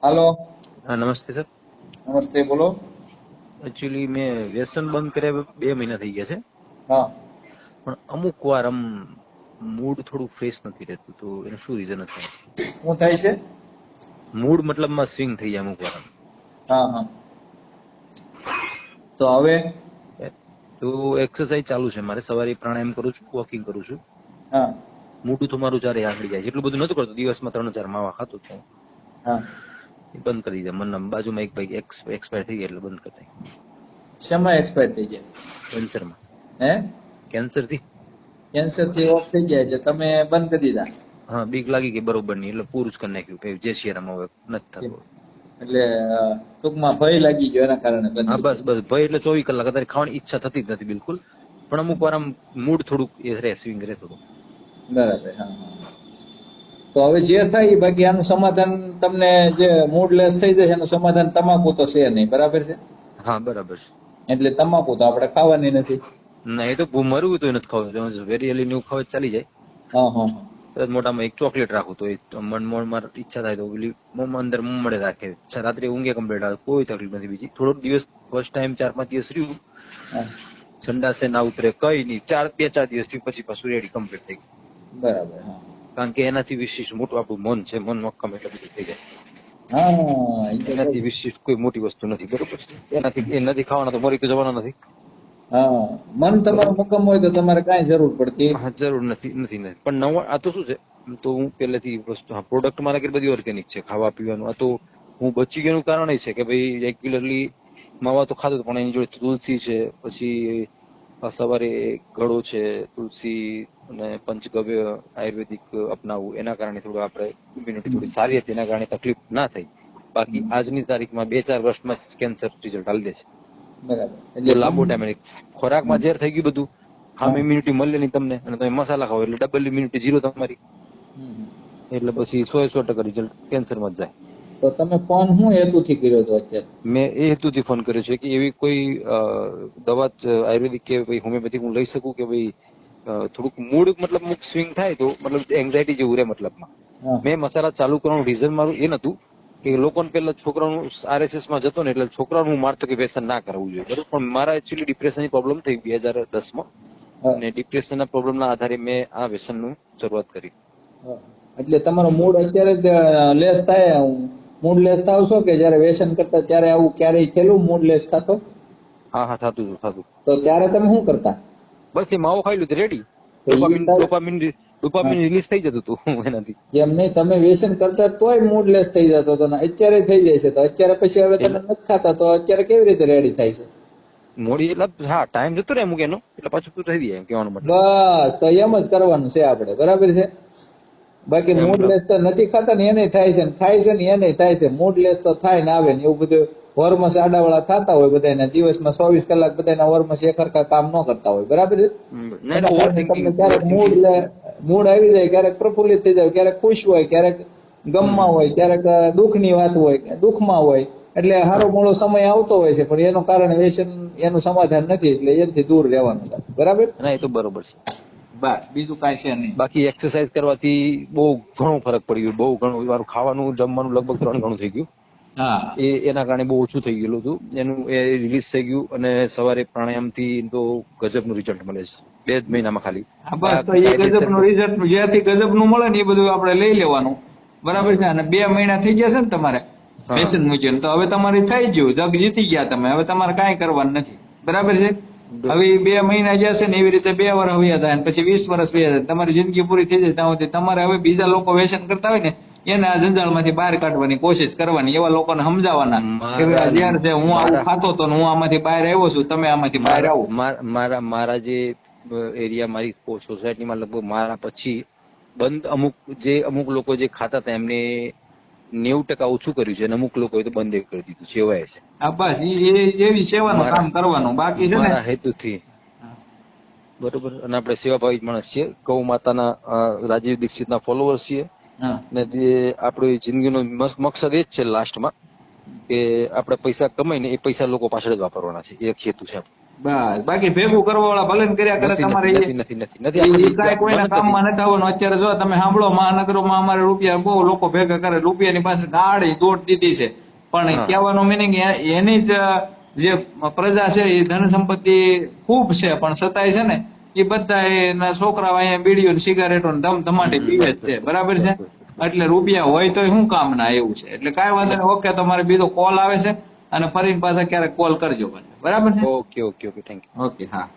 હાલો. હા નમસ્તે સર. નમસ્તે, બોલો. એકચ્યુઅલી મેં વ્યસન બંધ કર્યા 2 મહિના થઈ ગયા છે, હા. પણ અમુક વાર આમ મૂડ થોડું ફ્રેશ નથી રહેતું, તો એનું શું રીઝન હશે? શું થાય છે? મૂડ મતલબમાં સ્વિંગ થઈ જાય અમુક વાર. હા હા. તો હવે? તો એક્સરસાઇઝ ચાલુ છે મારે, સવારે પ્રાણાયામ કરું છું, વોકિંગ કરું છું. હા મૂડ તો મારું ચારે આગળ જાય છે. એટલું બધું નતું કરતો, દિવસમાં 3-4 માવા ખાતો હતો. હા. એ બંધ કરી દીધા. મને બાજુમાં એક ભાઈ એક્સપાયર થઈ ગયા એટલે બંધ કરી નાખ્યું. શેમાં એક્સપાયર થઈ ગયા? કેન્સરમાં. હે? કેન્સર થી. કેન્સર થી ઓફ થઈ ગયા છે, તમે બંધ કરી દીધા? હા, બીક લાગી ગઈ બરોબર નહીં, એટલે પૂરું જ કરી નાખ્યું. કઈ જે શિયાળામાં હવે નથી થતું. એટલે ટૂંકમાં ભય લાગી ગયો એના કારણે બંધ હા, કરી બસ દીધું. બસ ભય એટલે 24 કલાક અત્યારે ખાવાની ઈચ્છા થતી જ નથી બિલકુલ. પણ અમુક વાર આમ મૂડ થોડુંક એ રહે, સ્વિંગ રહે થોડું. બરાબર. હા હા. તો હવે જે થાય બાકી આનું સમાધાન તમને, જે મૂડ લેસ થઈ જશે એનું સમાધાન તમાકુ તો છે નહીં, બરાબર છે? હા બરાબર છે. એટલે તમાકુ તો આપણે ખાવાની નથી. ના, એ તો મરવું તો નથી ખાવું, વેરી એવું ખાવ ચાલી જાય. હા હા. મોટામાં એક ચોકલેટ રાખું તો મનમાં ઈચ્છા થાય તો પેલી અંદર મળે રાખે. રાત્રે ઊંઘે કમ્પ્લીટ આવે, કોઈ તકલીફ નથી બીજી. થોડોક દિવસ ફર્સ્ટ ટાઈમ 4-5 દિવસ રહ્યું, હા. સંડાસે ના ઉતરે, કઈ નહીં, 2-4 દિવસ થી પછી પાછું રેડી કમ્પ્લીટ થઈ ગયું. બરાબર. હા કારણ કે એનાથી વિશેષ મોટું આપણું મન છે, મન મક્કમ એટલે બધું થઈ જાય. હા. એનાથી વિશેષ કોઈ મોટી વસ્તુ નથી, બરોબર છે? એનાથી એ નથી ખાવાના તો મરી તો જવાના નથી. હા, મન તમારું મક્કમ હોય તો તમારે કાંઈ જરૂર પડતી. હા, જરૂર નથી. પણ નવા આ તો શું છે, તો હું પહેલેથી વસ્તુ, પ્રોડક્ટ મારા ઘરે બધી ઓર્ગેનિક છે, ખાવા પીવાનું. આ તો હું બચી ગયાનું કારણ એ છે કે ભાઈ રેગ્યુલરલી માવા તો ખાતો, પણ એની જોડે તુલસી છે, પછી સવારે ગળો છે, તુલસી અને પંચગવ્ય આયુર્વેદિક અપનાવવું. એના કારણે થોડું આપણે ઇમ્યુનિટી થોડી સારી હતી, એના કારણે તકલીફ ના થઈ. બાકી આજની તારીખમાં 2-4 વર્ષમાં કેન્સર રિઝલ્ટ આવી દે છે. બરાબર. બહુ એટલે લાંબો ટાઈમ. ખોરાકમાં ઝેર થઈ ગયું બધું, હા. ઇમ્યુનિટી મળે નહીં તમને, અને તમે મસાલા ખાઓ એટલે ડબલ ઇમ્યુનિટી, ઝીરો તમારી. એટલે પછી 100% રિઝલ્ટ કેન્સરમાં જ જાય. તો તમે ફોન શું હેતુથી કર્યો હતો અત્યારે? મેં એ હેતુથી ફોન કર્યો છે કે એવી કોઈ દવા આયુર્વેદિક કે ભાઈ હોમિયોપેથિક હું લઈ શકું કે ભાઈ થોડુંક મૂડ મતલબ સ્વિંગ થાય તો મતલબ એન્ઝાયટી જેવું રહે મતલબમાં. હા. મેં મસાલા ચાલુ કરવાનું રીઝન મારું એ નતું કે લોકોને પેલા છોકરાનું RSS માં જતો ને એટલે છોકરાનું હું મારતો કે વ્યસન ના કરવું જોઈએ, બરોબર? પણ મારા એકચ્યુઅલી ડિપ્રેશનની પ્રોબ્લેમ થઈ 2010માં, હા. અને ડિપ્રેશનના પ્રોબ્લેમના આધારે મેં આ વ્યસનનું શરૂઆત કરી. હા. એટલે તમારો મૂડ અત્યારે જ લેસ થાય, મૂડ લેસ થાવ છો કે જયારે વ્યસન કરતા ત્યારે આવું ક્યારેય થયેલું મૂડ લેસ થતો? હા, થતું. તો ત્યારે તમે શું કરતા? બસ એ માવો ખાઈ લીધું, રેડી. તો ઈ ડોપામિન રિલીઝ થઈ જતું હતું એનાથી. એમ નહીં, તમે વ્યસન કરતા તોય મૂડ લેસ થઈ જતો હતો ને અત્યારે થઈ જાય છે, તો અત્યારે પછી હવે તમે નથી ખાતા તો અત્યારે કેવી રીતે રેડી થાય છે? મોડી એટલે હા, ટાઈમ જતો રહે અમુક એનો, એટલે પાછું શું થઈ જાય એમ કહેવાનો મતલબ. બસ, તો એમ જ કરવાનું છે આપણે, બરાબર છે? બાકી એમ મૂડ લેસ તો નથી ખાતા ને એને થાય છે, ને ખાય છે ને એને થાય છે. મૂડ લેસ તો થાય ને આવે ને એવું બધું. હોર્મોન્સ આડાવાળા થતા હોય બધાના, દિવસમાં 24 કલાક બધાના હોર્મોન્સ એક સરખા કામ ન કરતા હોય, બરાબર છે? એના કારણે તમને ક્યારેક મૂડ આવી જાય, ક્યારેક પ્રફુલ્લિત થઈ જાય, ક્યારેક ખુશ હોય, ક્યારેક ગમમાં હોય, ક્યારેક દુઃખની વાત હોય, દુઃખમાં હોય. એટલે હારો મોડો સમય આવતો હોય છે, પણ એનું કારણ વ્યસન એનું સમાધાન નથી, એટલે એનાથી દૂર રહેવાનું, બરાબર? ના, એ તો બરોબર છે. બસ, બીજું કાંઈ છે નહીં. બાકી એક્સરસાઇઝ કરવાથી બહુ ઘણો ફરક પડી ગયો, બહુ ઘણું. મારું ખાવાનું જમવાનું લગભગ 3 ગણું થઈ ગયું. હા. એના કારણે બહુ ઓછું થઈ ગયેલું હતું, એનું એ રિલીઝ થઈ ગયું. અને સવારે પ્રાણાયામથી તો ગજબનું રિઝલ્ટ મળે છે 2 જ મહિનામાં ખાલી. બસ, તો એ ગજબનું રિઝલ્ટ જ્યાંથી ગજબનું મળે ને એ બધું આપણે લઈ લેવાનું, બરાબર છે? અને 2 મહિના થઈ ગયા છે ને તમારે વ્યસન મુક્ત, તો હવે તમારી થઈ ગયું, જગ જીતી ગયા તમે. હવે તમારે કાંઈ કરવાનું નથી, બરાબર છે? હવે 2 મહિના જશે ને એવી રીતે 2 વર્ષ વયા થાય, પછી 20 વર્ષ વયા જાય, તમારી જિંદગી પૂરી થઈ જાય. ત્યાં સુધી તમારે હવે બીજા લોકો વ્યસન કરતા હોય ને એને આ જંજાળમાંથી બહાર કાઢવાની કોશિશ કરવાની, એવા લોકોને સમજાવવાના કે ભાઈ આ ઝેર છે, હું આવું ખાતો હતો ને હું આમાંથી બહાર આવ્યો છું, તમે આમાંથી બહાર આવો. મારા જે એરિયા, મારી સોસાયટીમાં લગભગ મારા પછી બંધ અમુક લોકો જે ખાતા હતા એમને 90% ઓછું કર્યું છે, અને અમુક લોકોએ તો બંધ કરી દીધું છે, એવાય છે. હા, બસ એવી સેવાનું કામ કરવાનું, બાકી છે ને મારા હેતુથી, બરોબર. અને આપણે સેવાભાવી માણસ છીએ, ગૌ માતાના રાજીવ દીક્ષિતના ફોલોવર્સ છીએ. ને આપણી જિંદગીનો મકસદ એ જ છે લાસ્ટમાં કે આપણે પૈસા કમાઈને એ પૈસા લોકો પાછળ જ વાપરવાના છે, એક હેતુ છે. બસ બાકી ભેગું કરવા વાળા ભલે ને કર્યા કરે નથી તમારે નથી નથી નથી નથી એ કાંઈ કોઈના કામમાં નથી આવવાનું. અત્યારે જો તમે સાંભળો મહાનગરોમાં અમારે રૂપિયા બહુ લોકો ભેગા કરે, રૂપિયાની પાસે આડી દોડ દીધી છે, પણ હા. કહેવાનો મિનિંગ એની જ જે પ્રજા છે એ ધન સંપત્તિ ખૂબ છે, પણ છતાંય છે ને એ બધા એના છોકરાઓ અહીંયા બીડીઓ સિગારેટો ધમ ધમાટી પીવે જ છે, બરાબર છે. એટલે રૂપિયા હોય તો શું કામ ના એવું છે. એટલે કાંઈ વાંધો નહીં. ઓકે, તમારે બીજો કોલ આવે છે અને ફરીને પાછા ક્યારેક કોલ કરજો પાછા, બરાબર છે. Okay okay okay thank you. Okay, હા.